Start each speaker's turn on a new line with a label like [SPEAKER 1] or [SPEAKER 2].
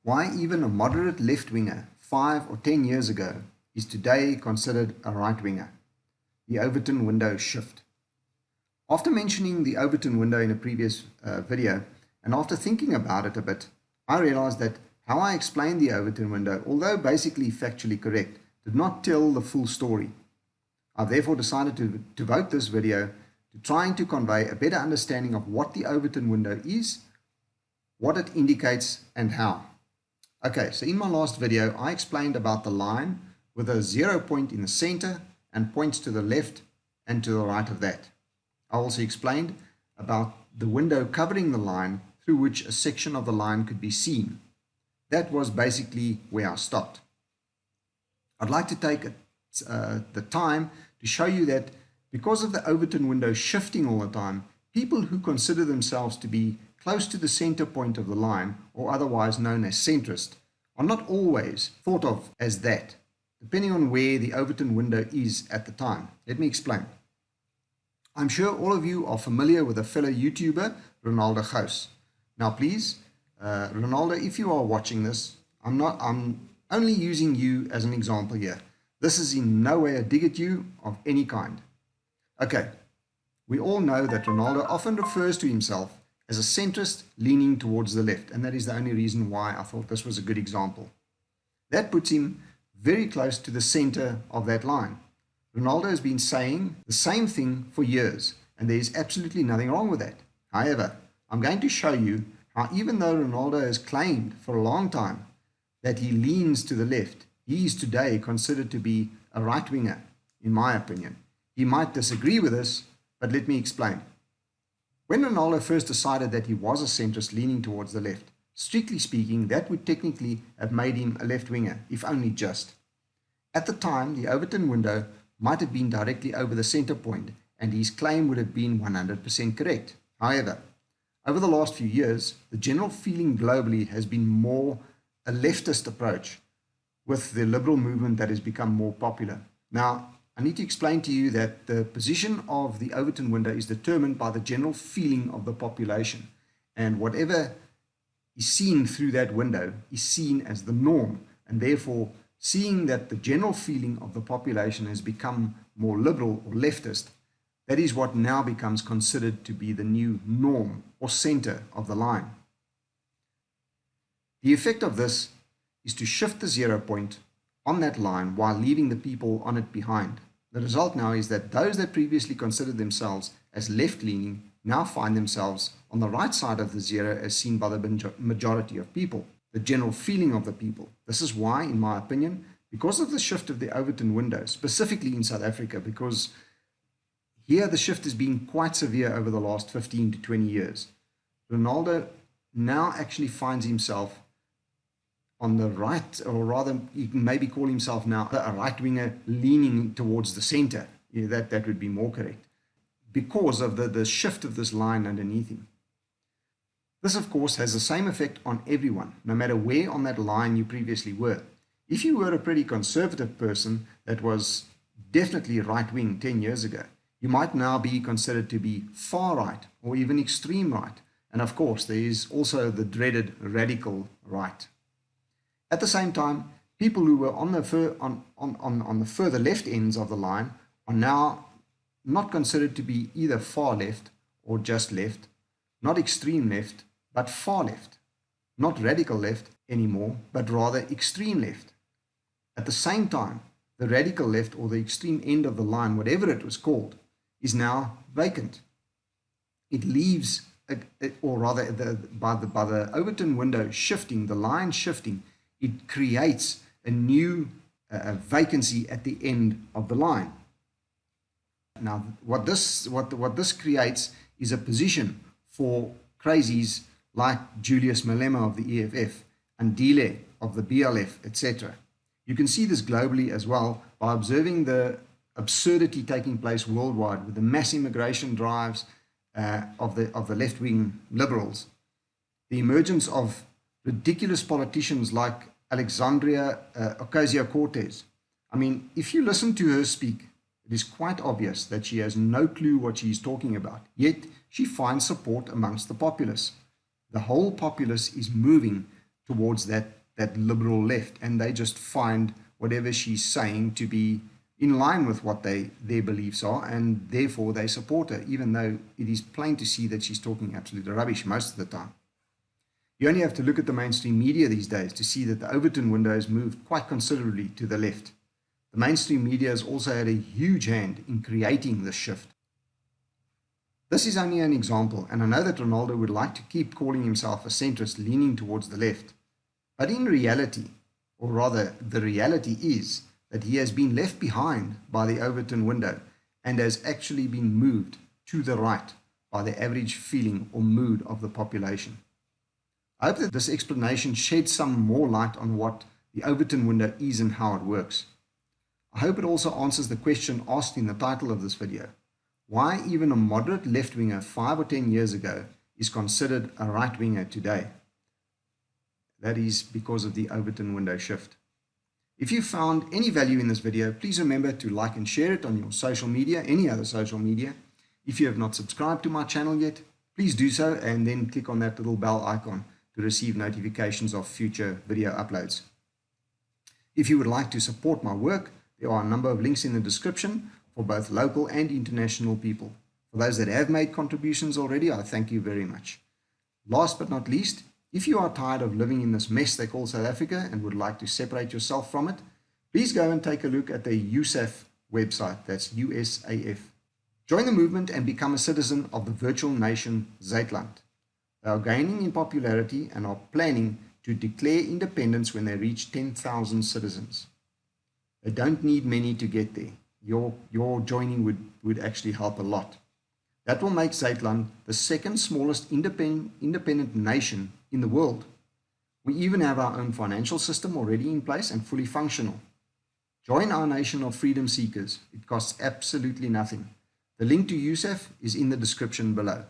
[SPEAKER 1] Why even a moderate left-winger 5 or 10 years ago is today considered a right-winger. The Overton window shift. After mentioning the Overton window in a previous video, and after thinking about it a bit, I realized that how I explained the Overton window, although basically factually correct, did not tell the full story. I've therefore decided to devote this video to trying to convey a better understanding of what the Overton window is, what it indicates, and how. Okay, so in my last video, I explained about the line with a 0 point in the center and points to the left and to the right of that. I also explained about the window covering the line through which a section of the line could be seen. That was basically where I stopped. I'd like to take the time to show you that because of the Overton window shifting all the time, people who consider themselves to be close to the center point of the line, or otherwise known as centrist, are not always thought of as that, depending on where the Overton window is at the time. Let me explain. I'm sure all of you are familiar with a fellow YouTuber, Ronaldo Gous. Now please, Ronaldo, if you are watching this, I'm only using you as an example here. This is in no way a dig at you of any kind. Okay, we all know that Ronaldo often refers to himself as a centrist leaning towards the left, and that is the only reason why I thought this was a good example. That puts him very close to the center of that line. Ronaldo has been saying the same thing for years, and there is absolutely nothing wrong with that. However, I'm going to show you how even though Ronaldo has claimed for a long time that he leans to the left, he is today considered to be a right-winger, in my opinion. He might disagree with this, but let me explain. When Ronaldo first decided that he was a centrist leaning towards the left, strictly speaking, that would technically have made him a left-winger, if only just. At the time, the Overton window might have been directly over the center point, and his claim would have been 100% correct. However, over the last few years, the general feeling globally has been more a leftist approach, with the liberal movement that has become more popular. Now, I need to explain to you that the position of the Overton window is determined by the general feeling of the population, and whatever is seen through that window is seen as the norm, and therefore seeing that the general feeling of the population has become more liberal or leftist, that is what now becomes considered to be the new norm or center of the line. The effect of this is to shift the 0 point on that line while leaving the people on it behind. The result now is that those that previously considered themselves as left-leaning now find themselves on the right side of the 0 as seen by the majority of people, the general feeling of the people. This is why, in my opinion, because of the shift of the Overton window, specifically in South Africa, because here the shift has been quite severe over the last 15 to 20 years, Ronaldo now actually finds himself on the right, or rather, he can maybe call himself now a right-winger leaning towards the center. Yeah, that would be more correct, because of the shift of this line underneath him. This, of course, has the same effect on everyone, no matter where on that line you previously were. If you were a pretty conservative person that was definitely right-wing 10 years ago, you might now be considered to be far right or even extreme right. And of course, there is also the dreaded radical right. At the same time, people who were on the further left ends of the line are now not considered to be either far left or just left, not extreme left, but far left, not radical left anymore, but rather extreme left. At the same time, the radical left or the extreme end of the line, whatever it was called, is now vacant. It leaves, or rather by the Overton window shifting, the line shifting, it creates a new vacancy at the end of the line. Now, what this creates is a position for crazies like Julius Malema of the EFF, and Dile of the BLF, etc. You can see this globally as well by observing the absurdity taking place worldwide with the mass immigration drives of the left-wing liberals, the emergence of ridiculous politicians like Alexandria Ocasio-Cortez. I mean, if you listen to her speak, it is quite obvious that she has no clue what she is talking about, yet she finds support amongst the populace. The whole populace is moving towards that liberal left, and they just find whatever she's saying to be in line with what their beliefs are, and therefore they support her, even though it is plain to see that she's talking absolute rubbish most of the time. You only have to look at the mainstream media these days to see that the Overton window has moved quite considerably to the left. The mainstream media has also had a huge hand in creating this shift. This is only an example, and I know that Ronaldo would like to keep calling himself a centrist leaning towards the left. But in reality, or rather the reality is that he has been left behind by the Overton window and has actually been moved to the right by the average feeling or mood of the population. I hope that this explanation sheds some more light on what the Overton window is and how it works. I hope it also answers the question asked in the title of this video: why even a moderate left-winger 5 or 10 years ago is considered a right-winger today. That is because of the Overton window shift. If you found any value in this video, please remember to like and share it on your social media, any other social media. If you have not subscribed to my channel yet, please do so, and then click on that little bell icon to receive notifications of future video uploads. If you would like to support my work, there are a number of links in the description for both local and international people. For those that have made contributions already, I thank you very much. Last but not least, if you are tired of living in this mess they call South Africa and would like to separate yourself from it, please go and take a look at the USAF website, that's USAF. Join the movement and become a citizen of the virtual nation Zeitland. They are gaining in popularity and are planning to declare independence when they reach 10,000 citizens. They don't need many to get there. Your joining would actually help a lot. That will make Zeitland the second smallest independent nation in the world. We even have our own financial system already in place and fully functional. Join our nation of freedom seekers. It costs absolutely nothing. The link to USAF is in the description below.